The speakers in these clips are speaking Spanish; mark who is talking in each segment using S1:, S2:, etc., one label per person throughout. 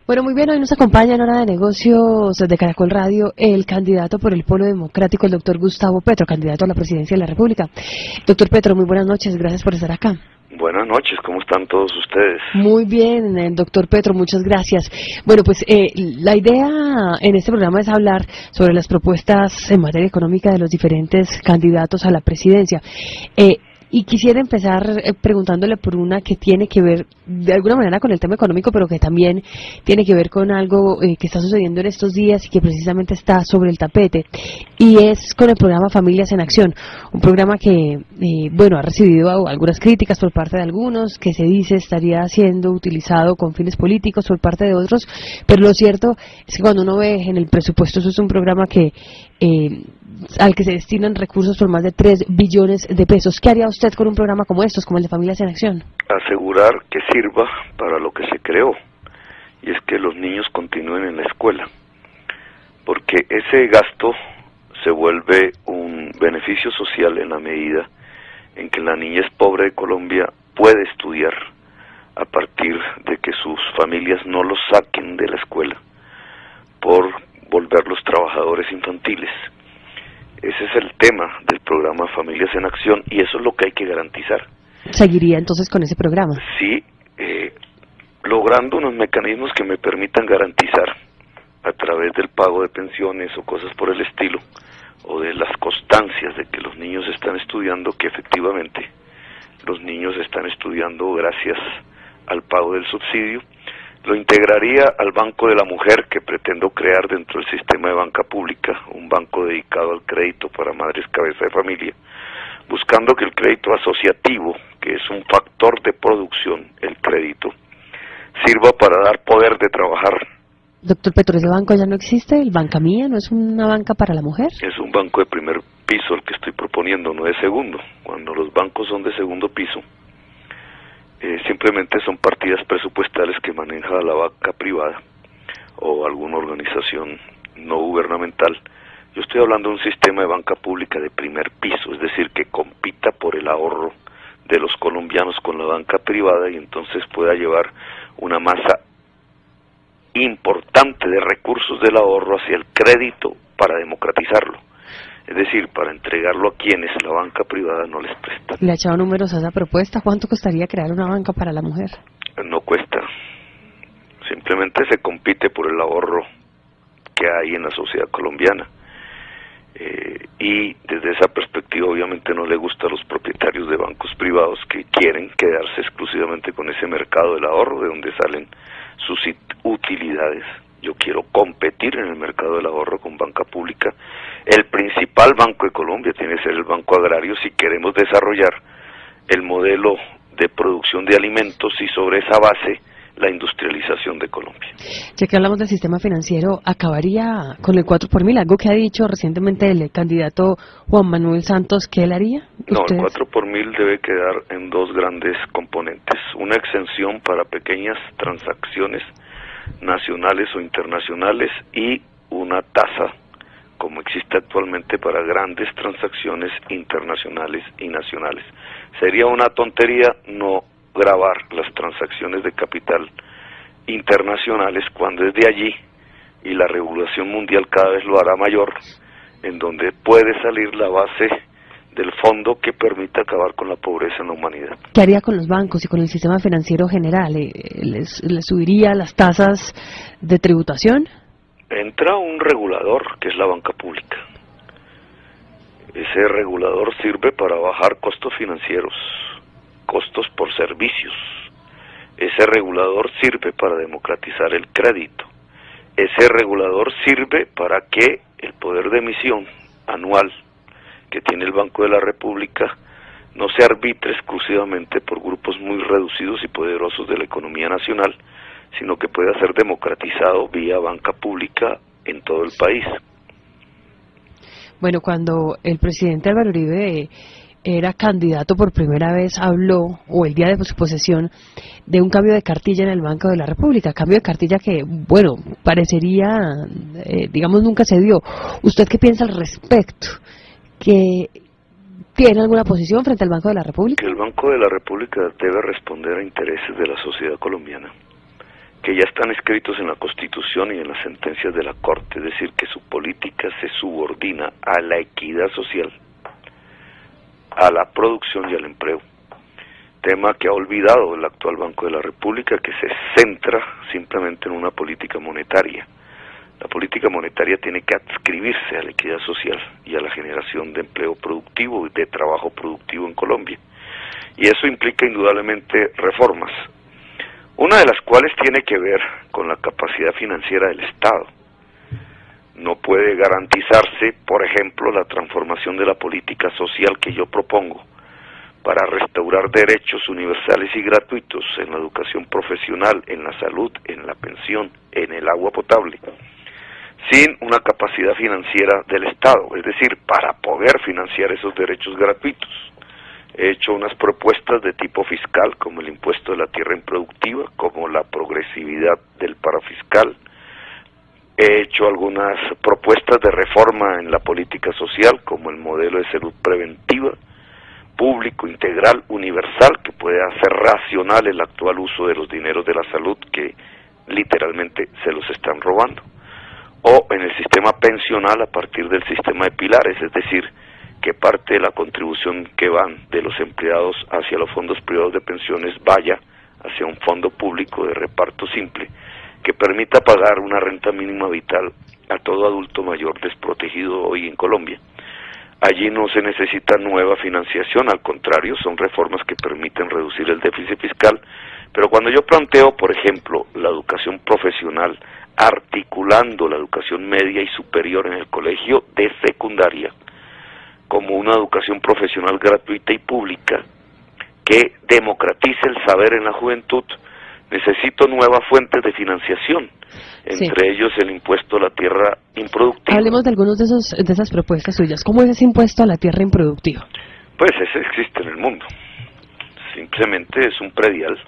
S1: Bueno, muy bien, hoy nos acompaña en Hora de Negocios de Caracol Radio el candidato por el Polo Democrático, el doctor Gustavo Petro, candidato a la presidencia de la República. Doctor Petro, muy buenas noches, gracias por estar acá.
S2: Buenas noches, ¿cómo están todos ustedes?
S1: Muy bien, doctor Petro, muchas gracias. Bueno, pues la idea en este programa es hablar sobre las propuestas en materia económica de los diferentes candidatos a la presidencia. Y quisiera empezar preguntándole por una que tiene que ver de alguna manera con el tema económico, pero que también tiene que ver con algo que está sucediendo en estos días y que precisamente está sobre el tapete, y es con el programa Familias en Acción, un programa que, ha recibido algunas críticas por parte de algunos, que se dice estaría siendo utilizado con fines políticos por parte de otros, pero lo cierto es que cuando uno ve en el presupuesto, eso es un programa que al que se destinan recursos por más de 3 billones de pesos. ¿Qué haría usted con un programa como estos, como el de Familias en Acción?
S2: Asegurar que sirva para lo que se creó, y es que los niños continúen en la escuela, porque ese gasto se vuelve un beneficio social en la medida en que la niñez pobre de Colombia puede estudiar a partir de que sus familias no los saquen de la escuela por volverlos trabajadores infantiles. Ese es el tema del programa Familias en Acción, y eso es lo que hay que garantizar.
S1: ¿Seguiría entonces con ese programa?
S2: Sí, logrando unos mecanismos que me permitan garantizar, a través del pago de pensiones o cosas por el estilo, o de las constancias de que los niños están estudiando, que efectivamente los niños están estudiando gracias al pago del subsidio. Lo integraría al Banco de la Mujer, que pretendo crear dentro del sistema de banca pública, un banco dedicado al crédito para madres cabeza de familia, buscando que el crédito asociativo, que es un factor de producción, el crédito, sirva para dar poder de trabajar.
S1: Doctor Petro, ¿ese banco ya no existe? ¿El Banca Mía no es una banca para la mujer?
S2: Es un banco de primer piso el que estoy proponiendo, no de segundo. Cuando los bancos son de segundo piso, simplemente son partidas presupuestales que maneja la banca privada o alguna organización no gubernamental. Yo estoy hablando de un sistema de banca pública de primer piso, es decir, que compita por el ahorro de los colombianos con la banca privada, y entonces pueda llevar una masa importante de recursos del ahorro hacia el crédito para democratizarlo. Es decir, para entregarlo a quienes la banca privada no les presta.
S1: ¿Le ha echado números a esa propuesta? ¿Cuánto costaría crear una banca para la mujer?
S2: No cuesta. Simplemente se compite por el ahorro que hay en la sociedad colombiana. Y desde esa perspectiva obviamente no le gusta a los propietarios de bancos privados que quieren quedarse exclusivamente con ese mercado del ahorro de donde salen sus utilidades. Yo quiero competir en el mercado del ahorro con banca pública. El principal banco de Colombia tiene que ser el Banco Agrario si queremos desarrollar el modelo de producción de alimentos y sobre esa base la industrialización de Colombia.
S1: Ya que hablamos del sistema financiero, ¿acabaría con el 4 por mil? Algo que ha dicho recientemente el candidato Juan Manuel Santos, ¿qué él haría?
S2: No, el 4 por mil debe quedar en dos grandes componentes. Una exención para pequeñas transacciones nacionales o internacionales y una tasa como existe actualmente para grandes transacciones internacionales y nacionales. Sería una tontería no gravar las transacciones de capital internacionales cuando es de allí, y la regulación mundial cada vez lo hará mayor, en donde puede salir la base del fondo que permita acabar con la pobreza en la humanidad.
S1: ¿Qué haría con los bancos y con el sistema financiero general? ¿Les subiría las tasas de tributación?
S2: Entra un regulador, que es la banca pública. Ese regulador sirve para bajar costos financieros, costos por servicios. Ese regulador sirve para democratizar el crédito. Ese regulador sirve para que el poder de emisión anual que tiene el Banco de la República no se arbitre exclusivamente por grupos muy reducidos y poderosos de la economía nacional, sino que pueda ser democratizado vía banca pública en todo el país.
S1: Bueno, cuando el presidente Álvaro Uribe era candidato por primera vez, habló, o el día de su posesión, de un cambio de cartilla en el Banco de la República, cambio de cartilla que, bueno, parecería, digamos, nunca se dio. ¿Usted qué piensa al respecto? ¿Que tiene alguna posición frente al Banco de la República?
S2: Que el Banco de la República debe responder a intereses de la sociedad colombiana. que ya están escritos en la Constitución y en las sentencias de la Corte, es decir, que su política se subordina a la equidad social, a la producción y al empleo. Tema que ha olvidado el actual Banco de la República, que se centra simplemente en una política monetaria. La política monetaria tiene que adscribirse a la equidad social y a la generación de empleo productivo y de trabajo productivo en Colombia. Y eso implica indudablemente reformas, una de las cuales tiene que ver con la capacidad financiera del Estado. No puede garantizarse, por ejemplo, la transformación de la política social que yo propongo para restaurar derechos universales y gratuitos en la educación profesional, en la salud, en la pensión, en el agua potable, sin una capacidad financiera del Estado, es decir, para poder financiar esos derechos gratuitos. He hecho unas propuestas de tipo fiscal, como el impuesto de la tierra improductiva, como la progresividad del paro fiscal. He hecho algunas propuestas de reforma en la política social, como el modelo de salud preventiva, público, integral, universal, que puede hacer racional el actual uso de los dineros de la salud, que literalmente se los están robando. O en el sistema pensional a partir del sistema de pilares, es decir, que parte de la contribución que van de los empleados hacia los fondos privados de pensiones vaya hacia un fondo público de reparto simple, que permita pagar una renta mínima vital a todo adulto mayor desprotegido hoy en Colombia. Allí no se necesita nueva financiación, al contrario, son reformas que permiten reducir el déficit fiscal, pero cuando yo planteo, por ejemplo, la educación profesional, articulando la educación media y superior en el colegio de secundaria, como una educación profesional gratuita y pública, que democratice el saber en la juventud, necesito nuevas fuentes de financiación, entre ellos el impuesto a la tierra improductiva.
S1: Hablemos de algunos de esas propuestas suyas. ¿Cómo es ese impuesto a la tierra improductiva?
S2: Pues ese existe en el mundo. Simplemente es un predial.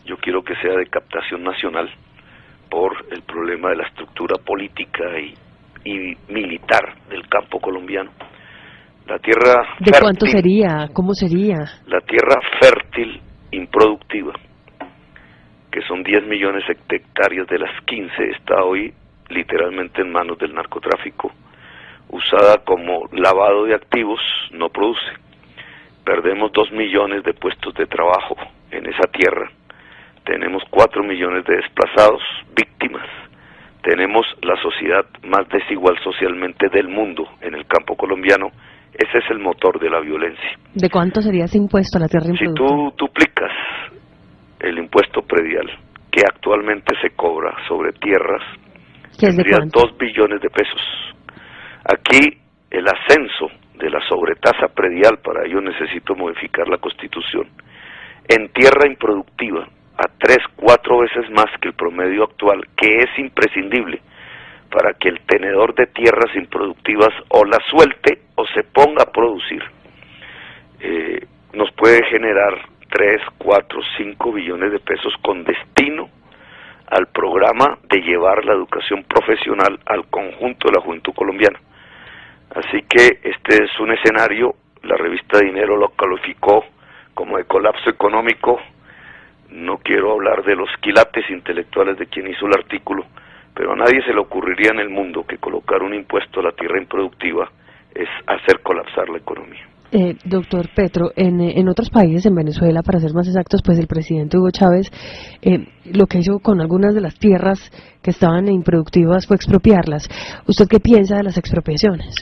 S2: Yo quiero que sea de captación nacional por el problema de la estructura política y militar del campo colombiano. La tierra
S1: ¿De fértil, cuánto sería? ¿Cómo sería?
S2: La tierra fértil improductiva, que son 10 millones de hectáreas de las 15, está hoy literalmente en manos del narcotráfico, usada como lavado de activos, no produce. Perdemos 2 millones de puestos de trabajo en esa tierra, tenemos 4 millones de desplazados, víctimas, tenemos la sociedad más desigual socialmente del mundo en el campo colombiano. Ese es el motor de la violencia.
S1: ¿De cuánto sería ese impuesto a la tierra improductiva?
S2: Si tú duplicas el impuesto predial que actualmente se cobra sobre tierras, tendría 2 billones de pesos. Aquí el ascenso de la sobretasa predial, para ello necesito modificar la Constitución, en tierra improductiva a 3-4 veces más que el promedio actual, que es imprescindible para que el tenedor de tierras improductivas o la suelte o se ponga a producir, nos puede generar 3, 4, 5 billones de pesos con destino al programa de llevar la educación profesional al conjunto de la juventud colombiana. Así que este es un escenario, la revista Dinero lo calificó como de colapso económico. No quiero hablar de los quilates intelectuales de quien hizo el artículo, pero a nadie se le ocurriría en el mundo que colocar un impuesto a la tierra improductiva es hacer colapsar la economía.
S1: Doctor Petro, en otros países, en Venezuela, para ser más exactos, pues el presidente Hugo Chávez lo que hizo con algunas de las tierras que estaban improductivas fue expropiarlas. ¿Usted qué piensa de las expropiaciones?